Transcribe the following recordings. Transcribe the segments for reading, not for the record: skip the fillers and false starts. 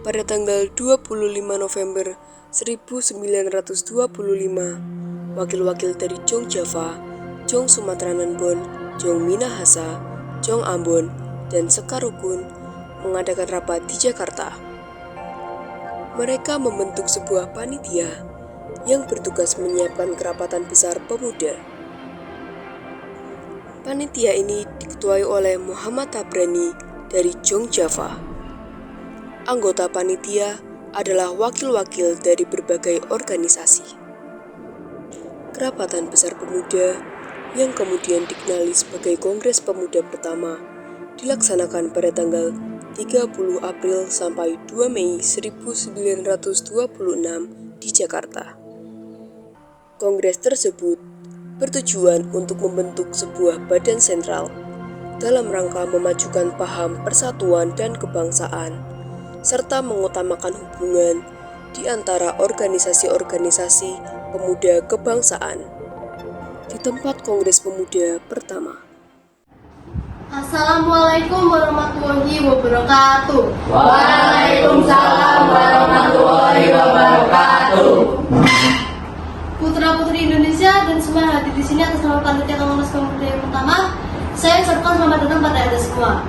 pada tanggal 25 November 1925, wakil-wakil dari Jong Java, Jong Sumatera Nanbon, Jong Minahasa, Jong Ambon, dan Sekar Rukun mengadakan rapat di Jakarta. Mereka membentuk sebuah panitia yang bertugas menyiapkan kerapatan besar pemuda. Panitia ini diketuai oleh Muhammad Tabrani dari Jong Java. Anggota panitia adalah wakil-wakil dari berbagai organisasi. Kerapatan Besar Pemuda yang kemudian dikenali sebagai Kongres Pemuda pertama dilaksanakan pada tanggal 30 April sampai 2 Mei 1926 di Jakarta. Kongres tersebut bertujuan untuk membentuk sebuah badan sentral dalam rangka memajukan paham persatuan dan kebangsaan, serta mengutamakan hubungan di antara organisasi-organisasi pemuda kebangsaan. Di tempat Kongres Pemuda pertama. Assalamualaikum warahmatullahi wabarakatuh. Waalaikumsalam warahmatullahi wabarakatuh. Putra-putri Indonesia dan semua hadir di sini atas nama panitia Kongres Pemuda yang pertama, saya ucapkan selamat datang pada Anda semua.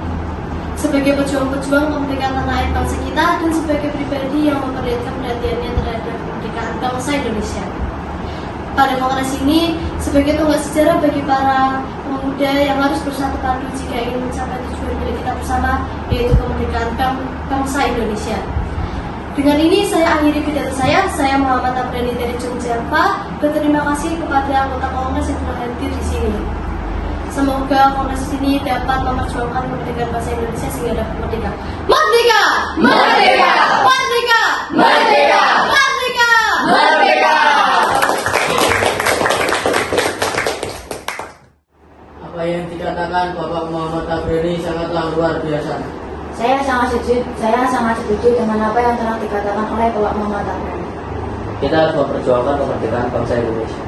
Sebagai pejuang-pejuang kemerdekaan tanah air bangsa kita dan sebagai pribadi yang memperlihatkan perhatiannya terhadap kemerdekaan bangsa Indonesia. Pada kongres ini, sebagai tonggak sejarah bagi para pemuda yang harus bersatu padu jika ingin mencapai tujuan milik kita bersama, yaitu kemerdekaan bangsa Indonesia. Dengan ini saya akhiri pidato saya Muhammad Tabrani dari Jong Java, berterima kasih kepada anggota kongres yang telah hadir di sini. Semoga kongres ini dapat memperjuangkan kemerdekaan bangsa Indonesia sehingga dapat merdeka. Merdeka! Merdeka! Merdeka! Merdeka! Merdeka! Merdeka! Apa yang dikatakan Bapak Muhammad Tabrani sangatlah luar biasa. Saya sangat setuju dengan apa yang telah dikatakan oleh Bapak Muhammad Tabrani. Kita harus memperjuangkan kemerdekaan bangsa Indonesia.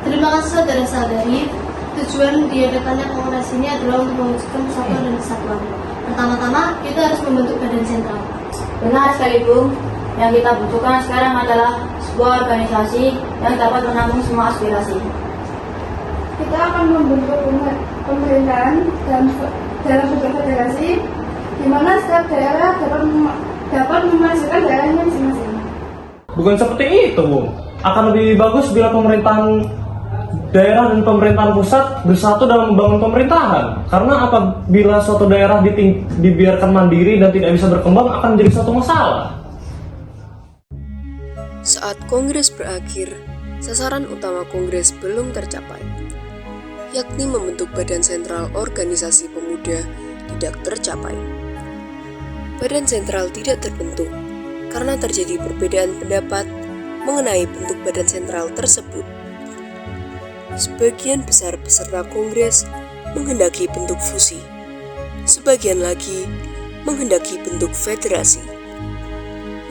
Terima kasih saudara-saudari. Tujuan diadakannya kongres ini adalah untuk mewujudkan persatuan dan kesatuan. Pertama-tama, kita harus membentuk badan sentral. Benar sekali, Bung. Yang kita butuhkan sekarang adalah sebuah organisasi yang dapat menampung semua aspirasi. Kita akan membentuk pemerintahan dan dalam bentuk federasi, di mana setiap daerah dapat memajukan daerahnya masing-masing. Bukan seperti itu, Bung. Akan lebih bagus bila pemerintahan daerah dan pemerintahan pusat bersatu dalam membangun pemerintahan. Karena apabila suatu daerah dibiarkan mandiri dan tidak bisa berkembang, akan menjadi suatu masalah. Saat kongres berakhir, sasaran utama kongres belum tercapai, yakni membentuk badan sentral organisasi pemuda tidak tercapai. Badan sentral tidak terbentuk karena terjadi perbedaan pendapat mengenai bentuk badan sentral tersebut. Sebagian besar peserta kongres menghendaki bentuk fusi, sebagian lagi menghendaki bentuk federasi.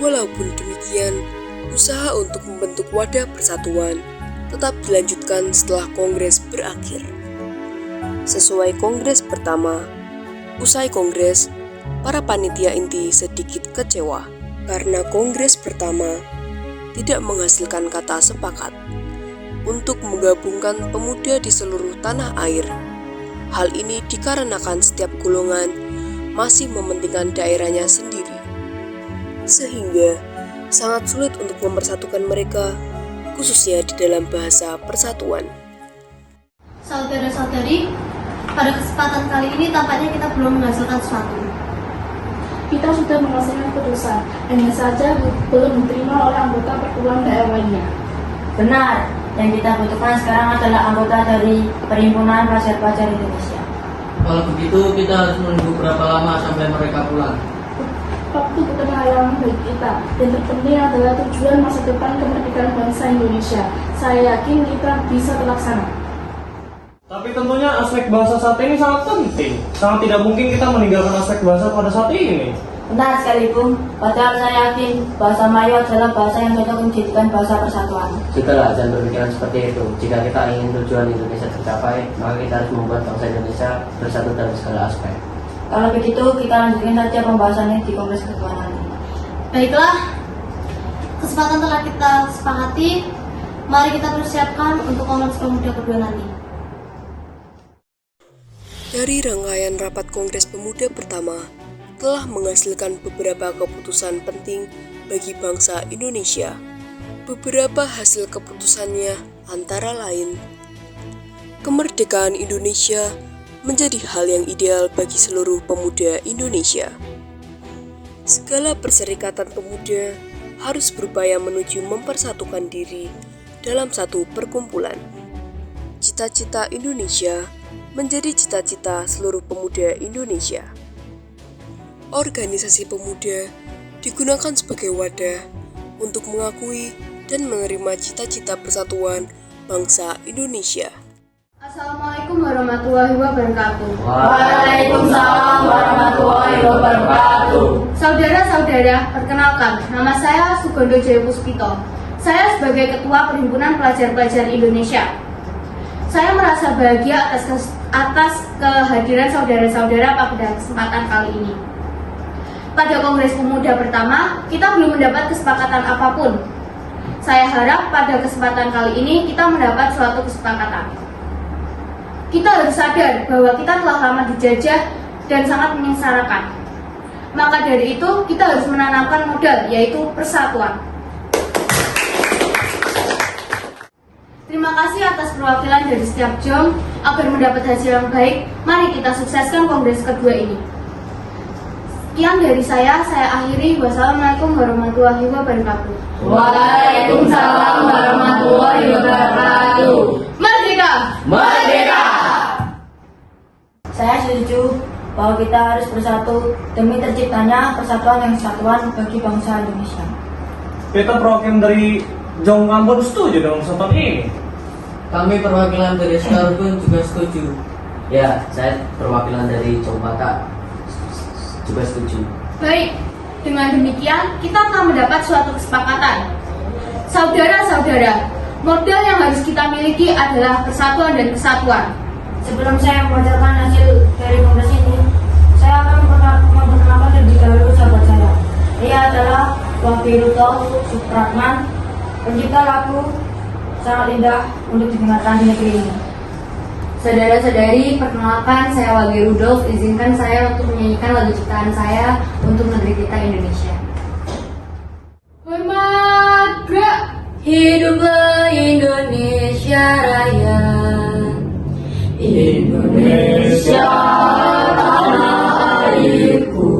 Walaupun demikian, usaha untuk membentuk wadah persatuan tetap dilanjutkan setelah kongres berakhir. Sesuai kongres pertama, usai kongres, para panitia inti sedikit kecewa karena kongres pertama tidak menghasilkan kata sepakat untuk menggabungkan pemuda di seluruh tanah air. Hal ini dikarenakan setiap golongan masih mementingkan daerahnya sendiri, sehingga sangat sulit untuk mempersatukan mereka, khususnya di dalam bahasa persatuan. Saudara-saudari, pada kesempatan kali ini tampaknya kita belum menghasilkan sesuatu. Kita sudah menghasilkan keputusan, hanya saja belum diterima oleh anggota perkumpulan daerah lainnya. Benar, yang kita butuhkan sekarang adalah anggota dari Perhimpunan Pelajar-Pelajar Indonesia. Kalau begitu kita harus menunggu berapa lama sampai mereka pulang? Waktu bukanlah halangan bagi kita, dan terpenting adalah tujuan masa depan kemerdekaan bangsa Indonesia. Saya yakin kita bisa terlaksana. Tapi tentunya aspek bahasa saat ini sangat penting. Sangat tidak mungkin kita meninggalkan aspek bahasa pada saat ini. Benar sekali, Bung. Padahal saya yakin bahasa Melayu adalah bahasa yang cocok menjadikan bahasa persatuan. Sudahlah, jangan berpikiran seperti itu. Jika kita ingin tujuan Indonesia tercapai, maka kita harus membuat bangsa Indonesia bersatu dalam segala aspek. Kalau begitu, kita lanjutkan saja pembahasan ini di kongres kedua nanti. Baiklah, kesempatan telah kita sepakati. Mari kita persiapkan untuk Kongres Pemuda kedua nanti. Dari rangkaian rapat Kongres Pemuda pertama telah menghasilkan beberapa keputusan penting bagi bangsa Indonesia. Beberapa hasil keputusannya antara lain: kemerdekaan Indonesia menjadi hal yang ideal bagi seluruh pemuda Indonesia. Segala perserikatan pemuda harus berupaya menuju mempersatukan diri dalam satu perkumpulan. Cita-cita Indonesia menjadi cita-cita seluruh pemuda Indonesia. Organisasi pemuda digunakan sebagai wadah untuk mengakui dan menerima cita-cita persatuan bangsa Indonesia. Assalamualaikum warahmatullahi wabarakatuh. Waalaikumsalam warahmatullahi wabarakatuh. Saudara-saudara, perkenalkan, nama saya Sugondo Jaya Puspito. Saya sebagai Ketua Perhimpunan Pelajar-Pelajar Indonesia. Saya merasa bahagia atas kehadiran saudara-saudara pada kesempatan kali ini. Pada Kongres Pemuda pertama, kita belum mendapat kesepakatan apapun. Saya harap pada kesempatan kali ini kita mendapat suatu kesepakatan. Kita harus sadar bahwa kita telah lama dijajah dan sangat menyengsarakan. Maka dari itu, kita harus menanamkan modal, yaitu persatuan. Terima kasih atas perwakilan dari setiap jom. Agar mendapat hasil yang baik, mari kita sukseskan Kongres kedua ini. Sekian dari saya akhiri. Wassalamualaikum warahmatullahi wabarakatuh. Waalaikumsalam warahmatullahi wabarakatuh. Merdeka! Merdeka! Saya setuju bahwa kita harus bersatu demi terciptanya persatuan yang kesatuan bagi bangsa Indonesia. Kita perwakilan dari Jong Ambon setuju dengan kesatuan ini. Kami perwakilan dari Skarpun juga setuju. Ya, saya perwakilan dari Jombata juga setuju. Baik, dengan demikian kita telah mendapat suatu kesepakatan. Saudara-saudara, modal yang harus kita miliki adalah persatuan dan kesatuan. Sebelum saya membacakan hasil dari kongres ini, saya akan memperkenalkan lebih dahulu sahabat saya. Dia adalah Wabiruto Supratman, pencipta lagu sangat indah untuk didengarkan di negeri ini. Saudara-saudari, perkenalkan saya Wage Rudolf. Izinkan saya untuk menyanyikan lagu ciptaan saya untuk negeri kita Indonesia. Hormat, gerak! Hiduplah Indonesia Raya. Indonesia tanah airku,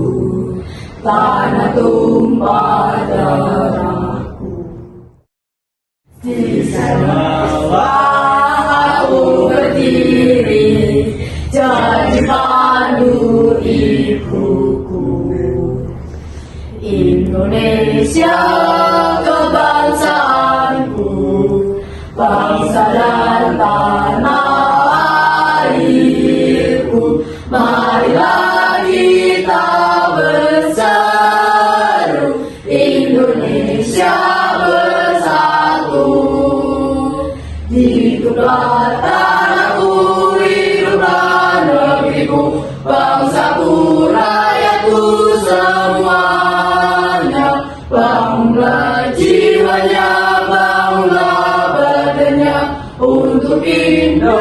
tanah tumpah darahku. Di sanalah aku berdiri, jadi pandu ibuku. Indonesia kebangsaanku, bangsa dan tanah airku. Marilah kita berseru, Indonesia bersatu. Hiduplah tanahku, hiduplah negeriku, bangsaku, rakyatku semuanya. Bangunlah jiwanya, bangunlah badannya untuk Indonesia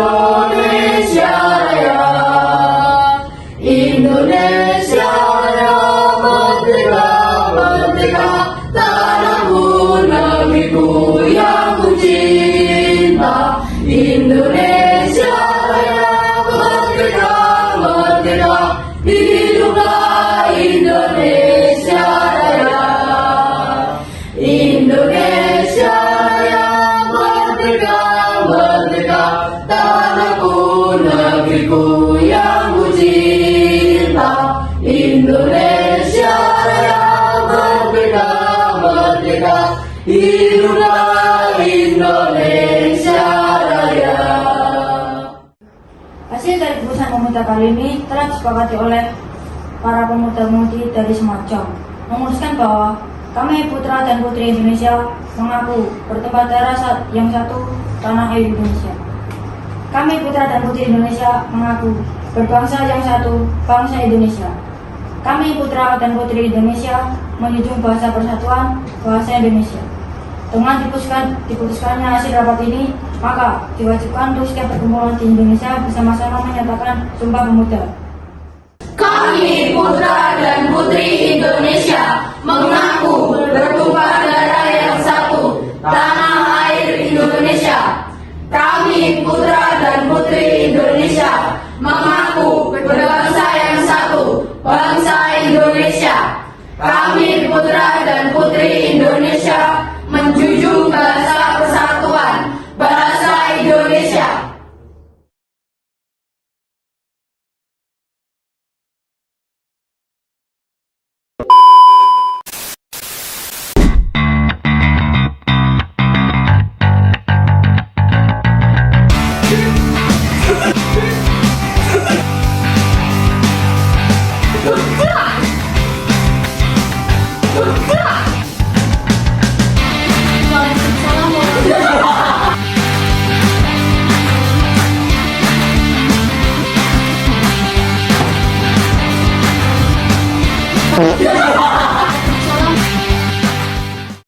Raya. Indonesia Raya, merdeka, merdeka, tanahku, negeriku yang ku cinta. Indonesia Raya, merdeka, merdeka, hiduplah Indonesia Raya. Indonesia Raya, merdeka, merdeka, tanahku, negeriku yang ku cinta. Indonesia Raya, merdeka, merdeka, hiduplah Indonesia Raya. Hasil dari keputusan pemuda kali ini telah disepakati oleh para pemuda-pemudi dari semacam memutuskan bahwa kami putra dan putri Indonesia mengaku bertempat darah yang satu, tanah air Indonesia. Kami putra dan putri Indonesia mengaku berbangsa yang satu, bangsa Indonesia. Kami putra dan putri Indonesia menjunjung bahasa persatuan, bahasa Indonesia. Dengan diputuskannya hasil rapat ini, maka diwajibkan untuk setiap perkumpulan di Indonesia bersama-sama menyatakan Sumpah Pemuda. Kami putra dan putri Indonesia mengaku bertumpah darah yang satu, tanah air Indonesia. Kami putra dan putri Indonesia mengaku berbangsa yang satu, bangsa Indonesia. Kami putra dan putri Indonesia menjunjung bahasa persatuan, bahasa Indonesia. Waalaikumsalam warahmatullahi wabarakatuh.